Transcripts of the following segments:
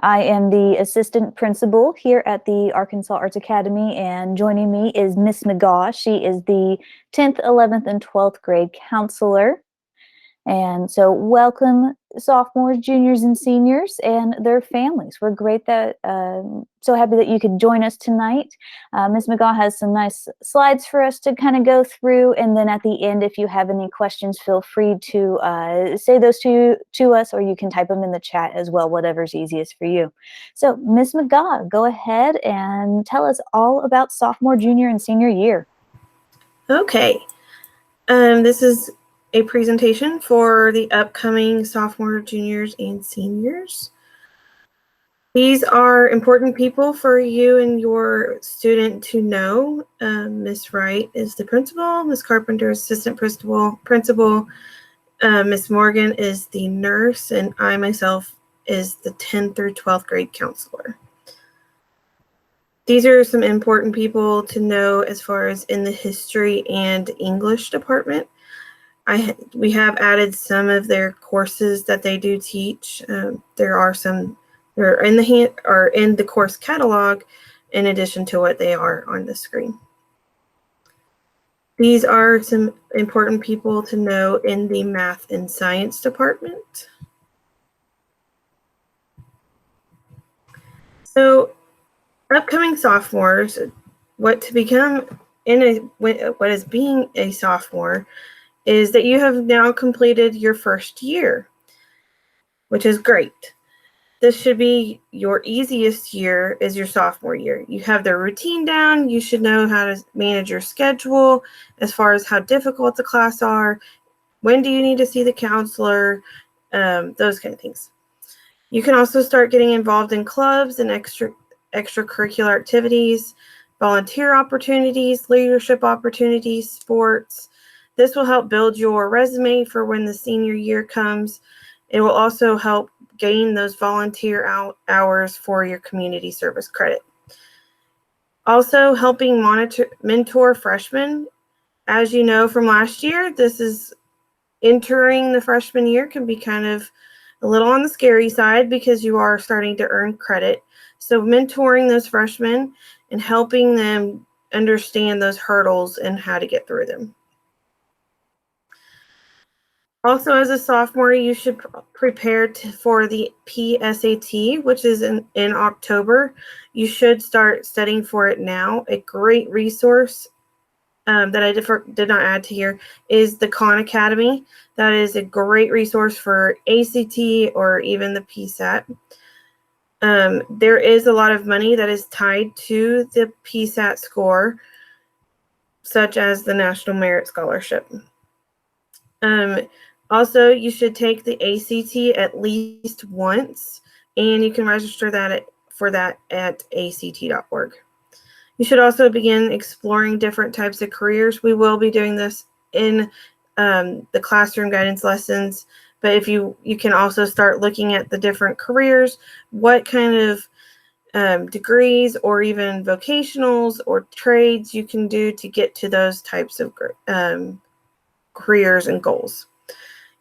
I am the assistant principal here at the Arkansas Arts Academy, and joining me is Miss McGaw. She is the 10th, 11th, and 12th grade counselor. And so welcome sophomores, juniors, and seniors and their families. We're great that, so happy that you could join us tonight. Ms. McGaw has some nice slides for us to kind of go through. And then at the end, if you have any questions, feel free to say those to us, or you can type them in the chat as well, whatever's easiest for you. So Ms. McGaw, go ahead and tell us all about sophomore, junior, and senior year. Okay. This is a presentation for the upcoming sophomore, juniors, and seniors. These are important people for you and your student to know. Ms. Wright is the principal, Ms. Carpenter is assistant principal, Ms. Morgan is the nurse, and I myself is the 10th through 12th grade counselor. These are some important people to know as far as in the history and English department. We have added some of their courses that they do teach. There are some that are in the course catalog, in addition to what they are on the screen. These are some important people to know in the math and science department. So, upcoming sophomores, what is being a sophomore is that you have now completed your first year, which is great. This should be your easiest year is your sophomore year. You have the routine down. You should know how to manage your schedule as far as how difficult the class are. When do you need to see the counselor? Those kind of things. You can also start getting involved in clubs and extracurricular activities, volunteer opportunities, leadership opportunities, sports. This will help build your resume for when the senior year comes. It will also help gain those volunteer hours for your community service credit. Also, helping mentor freshmen. As you know from last year, this is entering the freshman year can be kind of a little on the scary side because you are starting to earn credit. So mentoring those freshmen and helping them understand those hurdles and how to get through them. Also, as a sophomore, you should prepare for the PSAT, which is in October. You should start studying for it now. A great resource that I did not add to here is the Khan Academy. That is a great resource for ACT or even the PSAT. There is a lot of money that is tied to the PSAT score, such as the National Merit Scholarship. Also, you should take the ACT at least once, and you can register for that at act.org. You should also begin exploring different types of careers. We will be doing this in the classroom guidance lessons, but if you can also start looking at the different careers, what kind of degrees or even vocationals or trades you can do to get to those types of careers and goals.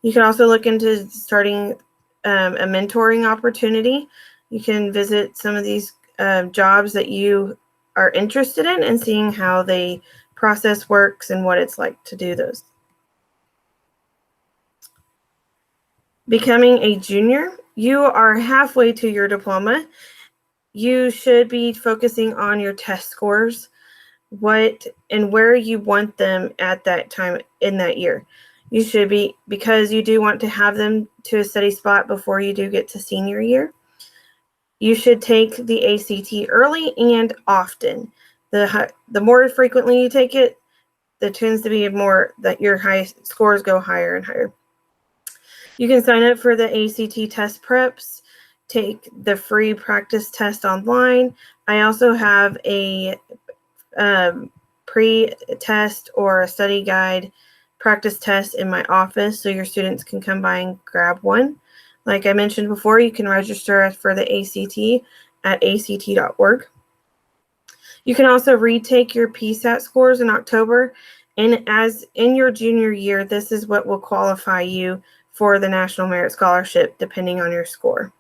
You can also look into starting a mentoring opportunity. You can visit some of these jobs that you are interested in and seeing how the process works and what it's like to do those. Becoming a junior, you are halfway to your diploma. You should be focusing on your test scores, what and where you want them at that time in that year. You should be, because you do want to have them to a steady spot before you do get to senior year. You should take the ACT early and often. The more frequently you take it, there tends to be more that your high scores go higher and higher. You can sign up for the ACT test preps, take the free practice test online. I also have a pre-test or a study guide practice test in my office, so your students can come by and grab one. Like I mentioned before, you can register for the ACT at act.org. You can also retake your PSAT scores in October, and as in your junior year, this is what will qualify you for the National Merit Scholarship, depending on your score.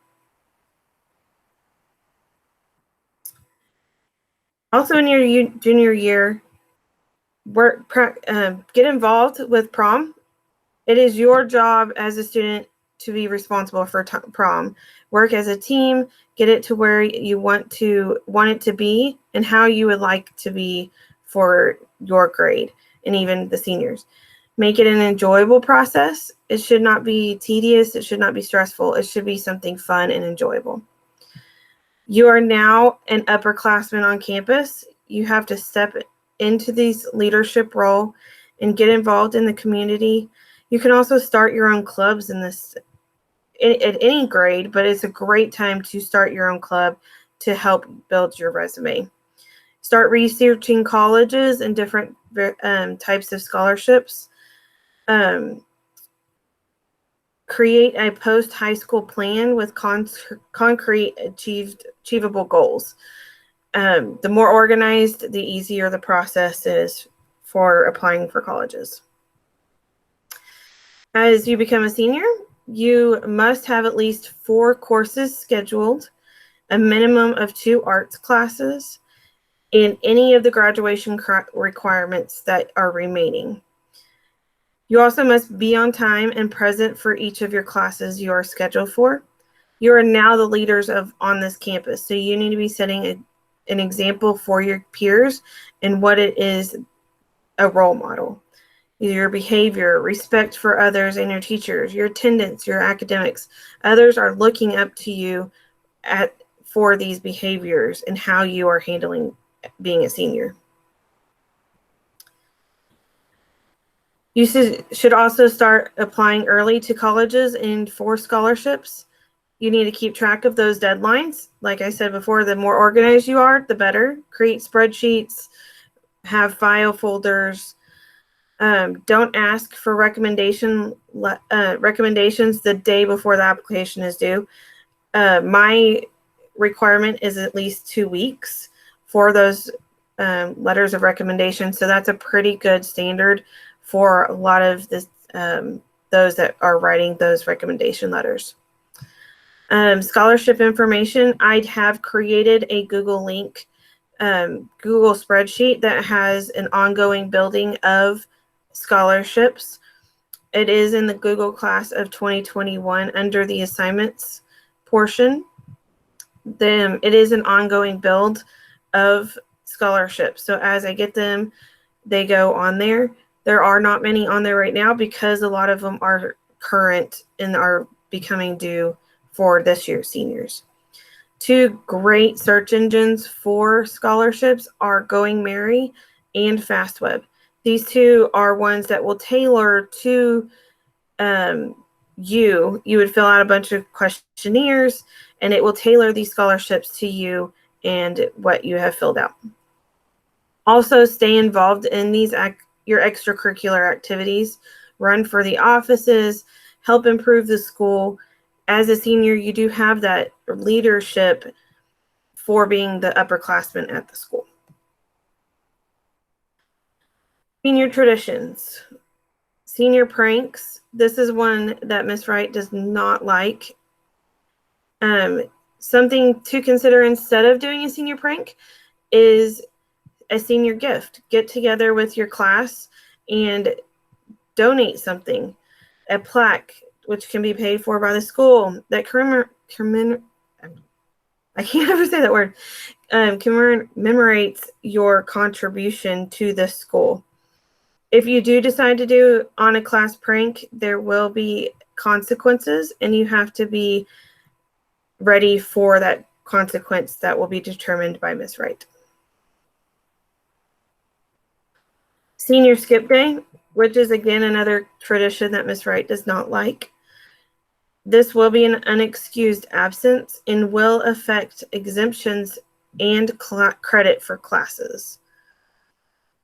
Also, in your junior year, get involved with prom. It is your job as a student to be responsible for prom. Work as a team, get it to where you want it to be and how you would like to be for your grade and even the seniors. Make it an enjoyable process. It should not be tedious. It should not be stressful. It should be something fun and enjoyable. You are now an upperclassman on campus. You have to step into this leadership role and get involved in the community. You can also start your own clubs at any grade, but it's a great time to start your own club to help build your resume. Start researching colleges and different types of scholarships. Create a post-high school plan with concrete achievable goals. The more organized, the easier the process is for applying for colleges. As you become a senior, you must have at least 4 courses scheduled, a minimum of 2 arts classes, and any of the graduation requirements that are remaining. You also must be on time and present for each of your classes you are scheduled for. You are now the leaders on this campus, so you need to be setting an example for your peers and what it is a role model. Your behavior, respect for others and your teachers, your attendance, your academics. Others are looking up to you for these behaviors and how you are handling being a senior. You should also start applying early to colleges and for scholarships. You need to keep track of those deadlines. Like I said before, the more organized you are, the better. Create spreadsheets, have file folders. Don't ask for recommendations the day before the application is due. My requirement is at least 2 weeks for those letters of recommendation. So that's a pretty good standard for a lot of those that are writing those recommendation letters. Scholarship information, I'd have created a Google link, Google spreadsheet that has an ongoing building of scholarships. It is in the Google class of 2021 under the assignments portion. Then it is an ongoing build of scholarships. So as I get them, they go on there. There are not many on there right now because a lot of them are current and are becoming due for this year's seniors. 2 great search engines for scholarships are Going Merry and FastWeb. These 2 are ones that will tailor to you. You would fill out a bunch of questionnaires and it will tailor these scholarships to you and what you have filled out. Also, stay involved in these your extracurricular activities. Run for the offices, help improve the school. As a senior, you do have that leadership for being the upperclassman at the school. Senior traditions. Senior pranks. This is one that Miss Wright does not like. Something to consider instead of doing a senior prank is a senior gift. Get together with your class and donate something. A plaque, which can be paid for by the school, that I can't ever say that word, commemorates your contribution to the school. If you do decide to do on a class prank, there will be consequences and you have to be ready for that consequence that will be determined by Miss Wright. Senior skip day, which is again another tradition that Miss Wright does not like. This will be an unexcused absence and will affect exemptions and credit for classes.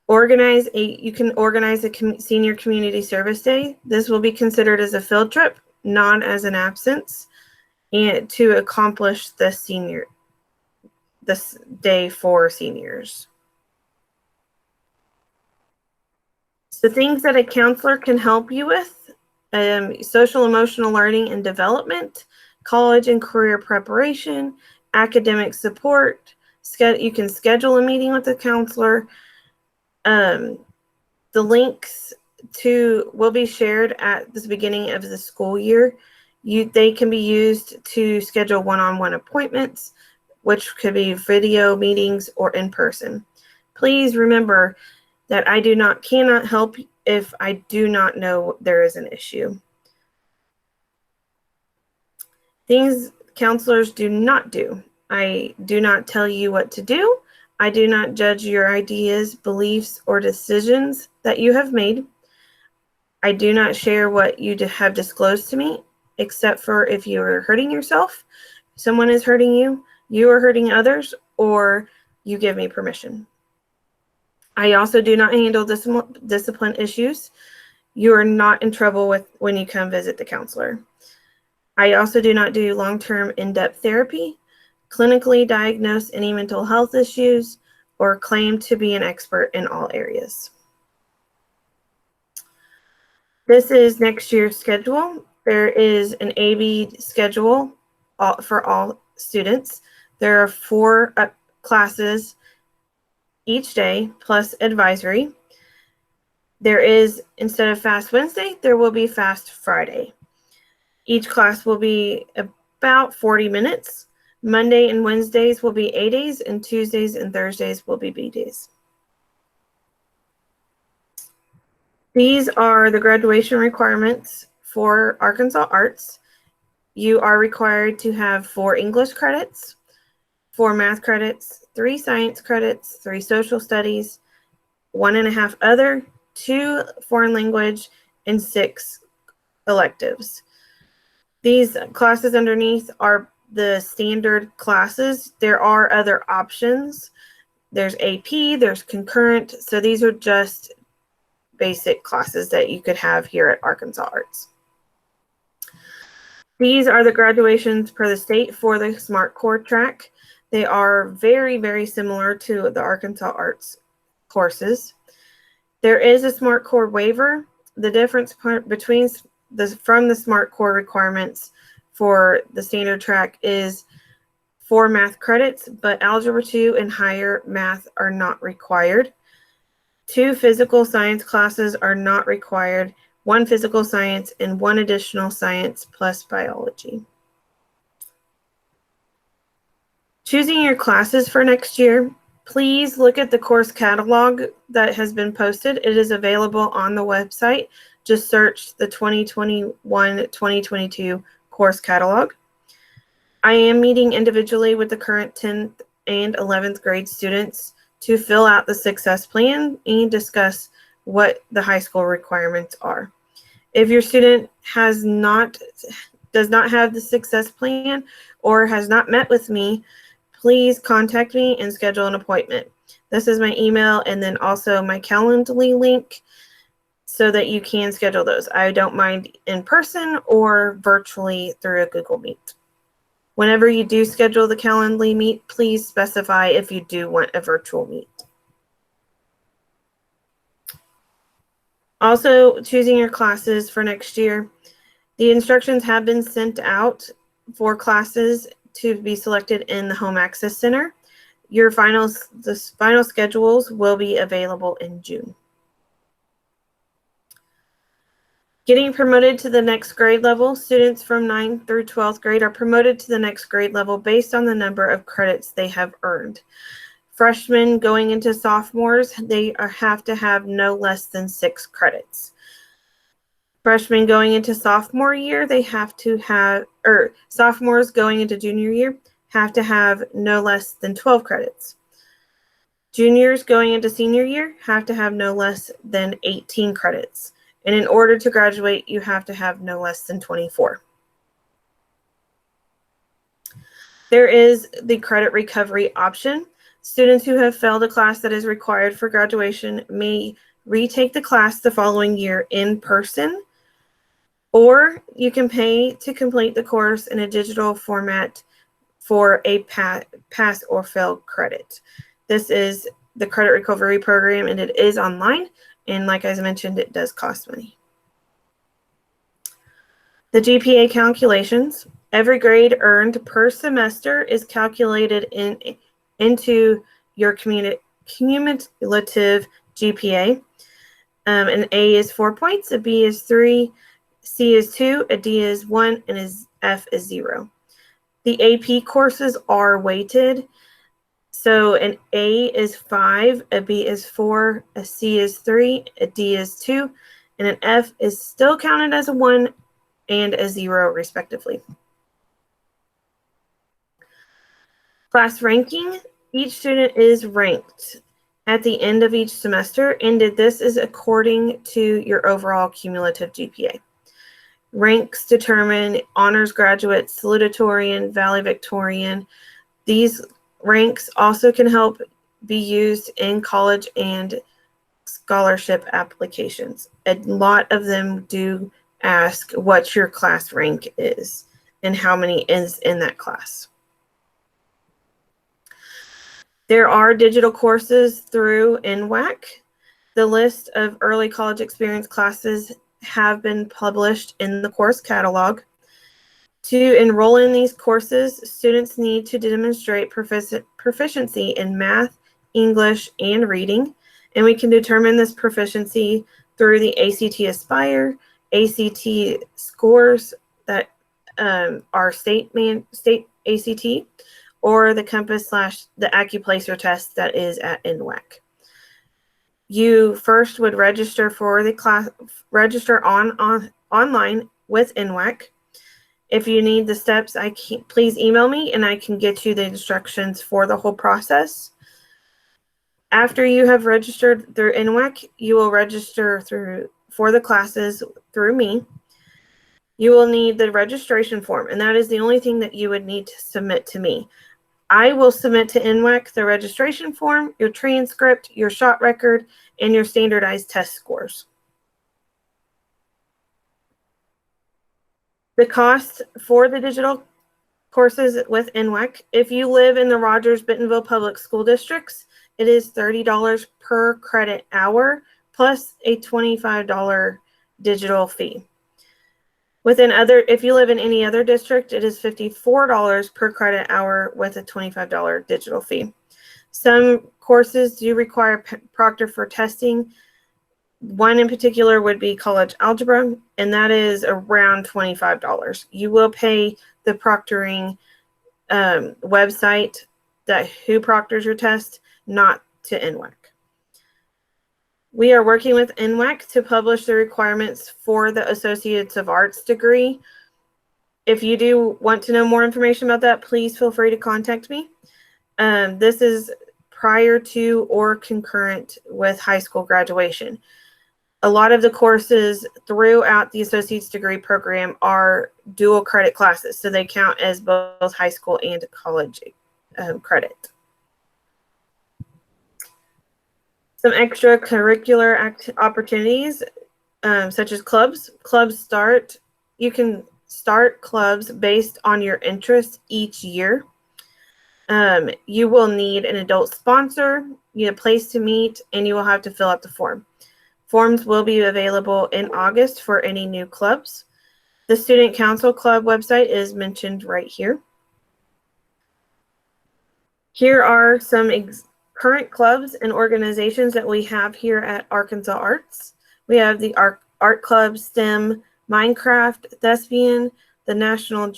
You can organize a senior community service day. This will be considered as a field trip, not as an absence, and to accomplish this day for seniors. So things that a counselor can help you with: social emotional learning and development, college and career preparation, academic support, You can schedule a meeting with the counselor. The links will be shared at the beginning of the school year. They can be used to schedule one-on-one appointments, which could be video meetings or in person. Please remember that I cannot help if I do not know there is an issue. Things counselors do not do. I do not tell you what to do. I do not judge your ideas, beliefs, or decisions that you have made. I do not share what you have disclosed to me, except for if you are hurting yourself, someone is hurting you, you are hurting others, or you give me permission. I also do not handle discipline issues. You are not in trouble when you come visit the counselor. I also do not do long-term in-depth therapy, clinically diagnose any mental health issues, or claim to be an expert in all areas. This is next year's schedule. There is an AB schedule for all students. There are 4 classes each day plus advisory. There is, instead of Fast Wednesday, there will be Fast Friday. Each class will be about 40 minutes. Monday and Wednesdays will be A days, and Tuesdays and Thursdays will be B days. These are the graduation requirements for Arkansas Arts. You are required to have 4 English credits, 4 math credits, 3 science credits, 3 social studies, 1.5 other, 2 foreign language, and 6 electives. These classes underneath are the standard classes. There are other options. There's AP, there's concurrent. So these are just basic classes that you could have here at Arkansas Arts. These are the graduations per the state for the Smart Core track. They are very, very similar to the Arkansas Arts courses. There is a Smart Core waiver. The difference between from the Smart Core requirements for the standard track is 4 math credits, but Algebra 2 and higher math are not required. 2 physical science classes are not required, 1 physical science and 1 additional science plus biology. Choosing your classes for next year, please look at the course catalog that has been posted. It is available on the website. Just search the 2021-2022 course catalog. I am meeting individually with the current 10th and 11th grade students to fill out the success plan and discuss what the high school requirements are. If your student does not have the success plan or has not met with me, please contact me and schedule an appointment. This is my email and then also my Calendly link so that you can schedule those. I don't mind in person or virtually through a Google Meet. Whenever you do schedule the Calendly meet, please specify if you do want a virtual meet. Also, choosing your classes for next year. The instructions have been sent out for classes to be selected in the Home Access Center. The final schedules will be available in June. Getting promoted to the next grade level, students from 9th through 12th grade are promoted to the next grade level based on the number of credits they have earned. Freshmen going into sophomores, they have to have no less than 6 credits. Freshmen going into sophomore year, sophomores going into junior year have to have no less than 12 credits. Juniors going into senior year have to have no less than 18 credits. And in order to graduate, you have to have no less than 24. There is the credit recovery option. Students who have failed a class that is required for graduation may retake the class the following year in person, or you can pay to complete the course in a digital format for a pass or fail credit. This is the credit recovery program, and it is online. And like I mentioned, it does cost money. The GPA calculations. Every grade earned per semester is calculated in into your cumulative GPA. An A is 4 points, a B is 3, C is 2, a D is 1, and F is 0. The AP courses are weighted. So an A is 5, a B is 4, a C is 3, a D is 2, and an F is still counted as a 1 and a 0, respectively. Class ranking. Each student is ranked at the end of each semester, and this is according to your overall cumulative GPA. Ranks determine honors graduate, salutatorian, valedictorian. These ranks also can help be used in college and scholarship applications. A lot of them do ask what your class rank is and how many is in that class. There are digital courses through NWAC. The list of early college experience classes have been published in the course catalog. To enroll in these courses, students need to demonstrate proficiency in math, English, and reading, and we can determine this proficiency through the ACT Aspire, ACT scores that are state ACT, or the Compass / the AccuPlacer test that is at NWAC. You first would register for the class, register online with NWAC. If you need the steps, please email me and I can get you the instructions for the whole process. After you have registered through NWAC, you will register for the classes through me. You will need the registration form, and that is the only thing that you would need to submit to me. I will submit to NWAC the registration form, your transcript, your shot record, and your standardized test scores. The cost for the digital courses with NWAC, if you live in the Rogers-Bentonville Public School Districts, it is $30 per credit hour plus a $25 digital fee. If you live in any other district, it is $54 per credit hour with a $25 digital fee. Some courses do require proctor for testing. One in particular would be college algebra, and that is around $25. You will pay the proctoring website who proctors your test, not to NWAC. We are working with NWAC to publish the requirements for the Associates of Arts degree. If you do want to know more information about that, please feel free to contact me. This is prior to or concurrent with high school graduation. A lot of the courses throughout the Associate's degree program are dual credit classes, so they count as both high school and college credit. Some extracurricular opportunities, such as clubs. You can start clubs based on your interests each year. You will need an adult sponsor, you need a place to meet, and you will have to fill out the form. Forms will be available in August for any new clubs. The Student Council Club website is mentioned right here. Here are some current clubs and organizations that we have here at Arkansas Arts. We have the Art Club, STEM, Minecraft, Thespian, the National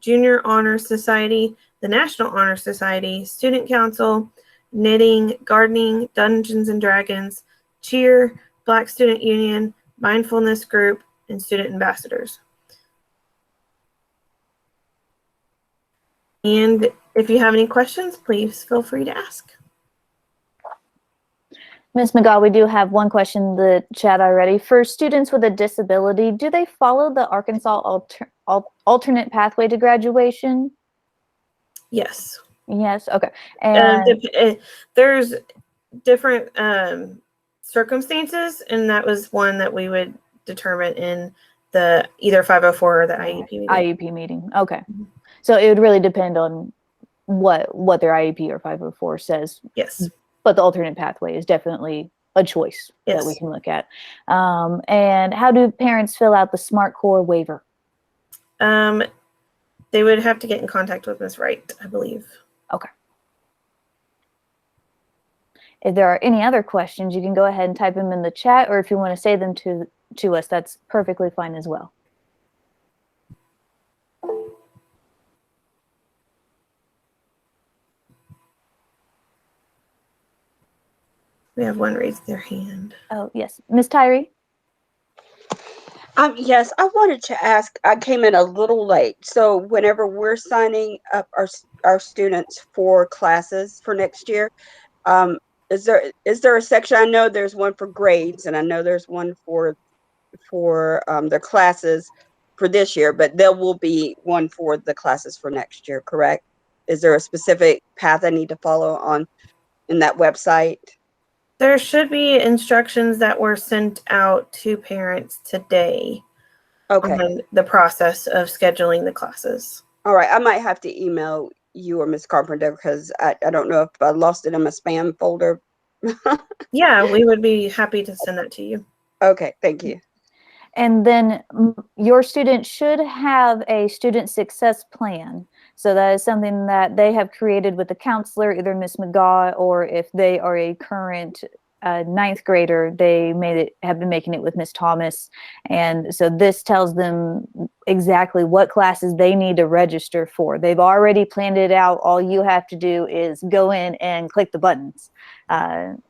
Junior Honor Society, the National Honor Society, Student Council, Knitting, Gardening, Dungeons and Dragons, Cheer, Black Student Union, Mindfulness Group, and Student Ambassadors. And if you have any questions, please feel free to ask. Ms. McGaw, we do have one question in the chat already. For students with a disability, do they follow the Arkansas alternate pathway to graduation? Yes. Yes, okay. And there's different circumstances, and that was one that we would determine in the either 504 or the IEP meeting. IEP meeting, okay. So it would really depend on what their IEP or 504 says. Yes. But the alternate pathway is definitely a choice that we can look at. And how do parents fill out the SmartCore waiver? They would have to get in contact with Ms. Wright, I believe. Okay. If there are any other questions, you can go ahead and type them in the chat, or if you want to say them to us, that's perfectly fine as well. We have one raise their hand. Oh, yes. Miss Tyree? Yes, I wanted to ask, I came in a little late. So whenever we're signing up our students for classes for next year, is there a section? I know there's one for grades, and I know there's one for their classes for this year, but there will be one for the classes for next year, correct? Is there a specific path I need to follow on in that website? There should be instructions that were sent out to parents today Okay. on the process of scheduling the classes. All right. I might have to email you or Ms. Carpenter because I don't know if I lost it in my spam folder. Yeah, we would be happy to send that to you. Okay. Thank you. And then your student should have a student success plan. So that is something that they have created with the counselor, either Ms. McGaw, or if they are a current ninth grader, they have been making it with Ms. Thomas. And so this tells them exactly what classes they need to register for. They've already planned it out. All you have to do is go in and click the buttons. And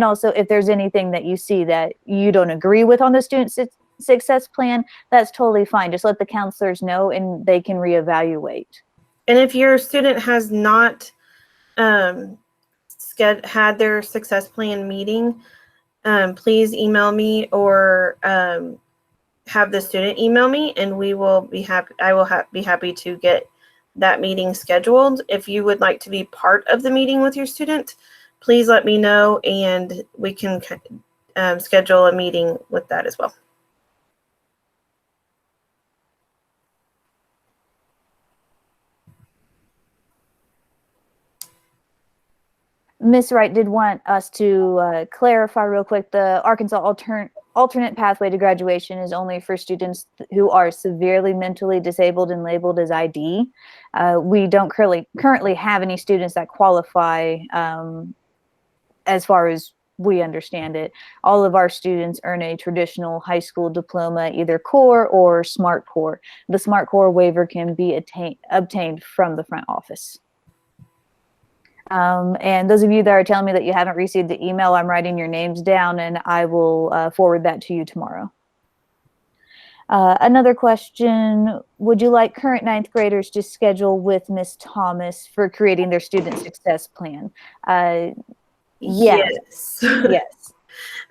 also, if there's anything that you see that you don't agree with on the student success plan, that's totally fine. Just let the counselors know and they can reevaluate. And if your student has not had their success plan meeting, please email me or have the student email me, and we will be happy. I will be happy to get that meeting scheduled. If you would like to be part of the meeting with your student, please let me know, and we can schedule a meeting with that as well. Ms. Wright did want us to clarify real quick, the Arkansas alternate pathway to graduation is only for students who are severely mentally disabled and labeled as ID. We don't currently have any students that qualify as far as we understand it. All of our students earn a traditional high school diploma, either core or SMART core. The SMART core waiver can be obtained from the front office. And those of you that are telling me that you haven't received the email, I'm writing your names down and I will forward that to you tomorrow. Another question, would you like current ninth graders to schedule with Ms. Thomas for creating their student success plan? Yes. Yes.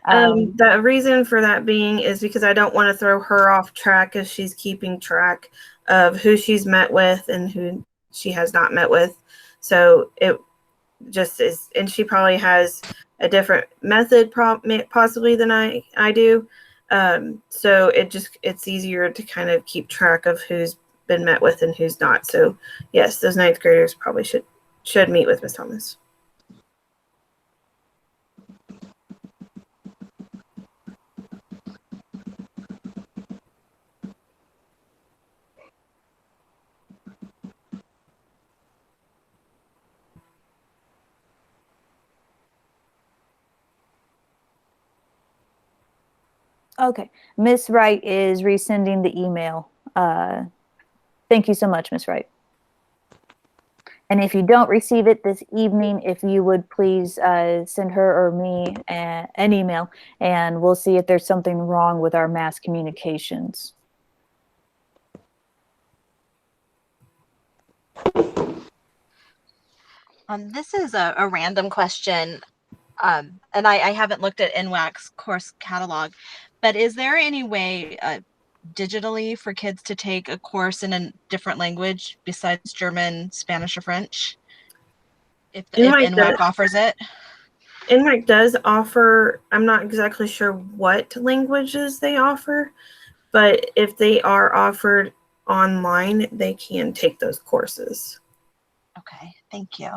The reason for that being is because I don't want to throw her off track as she's keeping track of who she's met with and who she has not met with. So it just is, and she probably has a different method possibly than I do. So it's easier to kind of keep track of who's been met with and who's not. So yes, those ninth graders probably should meet with Ms. Thomas. Okay, Ms. Wright is resending the email. Thank you so much, Ms. Wright. And if you don't receive it this evening, if you would please send her or me an email, and we'll see if there's something wrong with our mass communications. This is a random question, and I haven't looked at NWAC's course catalog, but is there any way digitally for kids to take a course in a different language besides German, Spanish, or French? If NWAC offers it? NWAC does offer, I'm not exactly sure what languages they offer, but if they are offered online, they can take those courses. Okay, thank you.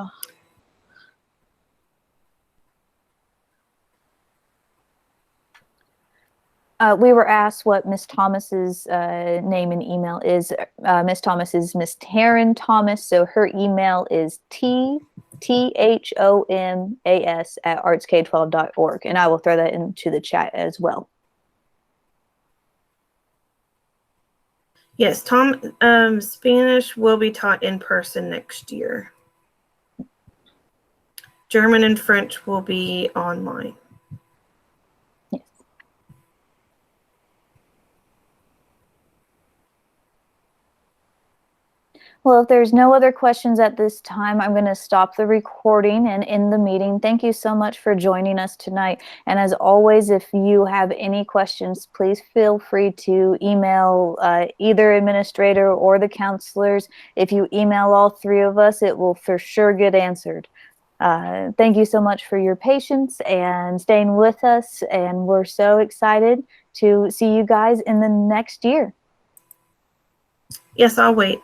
We were asked what Miss Thomas's name and email is. Miss Thomas is Miss Taryn Thomas, so her email is T thomas@artsk12.org. And I will throw that into the chat as well. Yes, Spanish will be taught in person next year. German and French will be online. Yes. Well, if there's no other questions at this time, I'm going to stop the recording and end the meeting. Thank you so much for joining us tonight. And as always, if you have any questions, please feel free to email either administrator or the counselors. If you email all three of us, it will for sure get answered. Thank you so much for your patience and staying with us. And we're so excited to see you guys in the next year. Yes, I'll wait.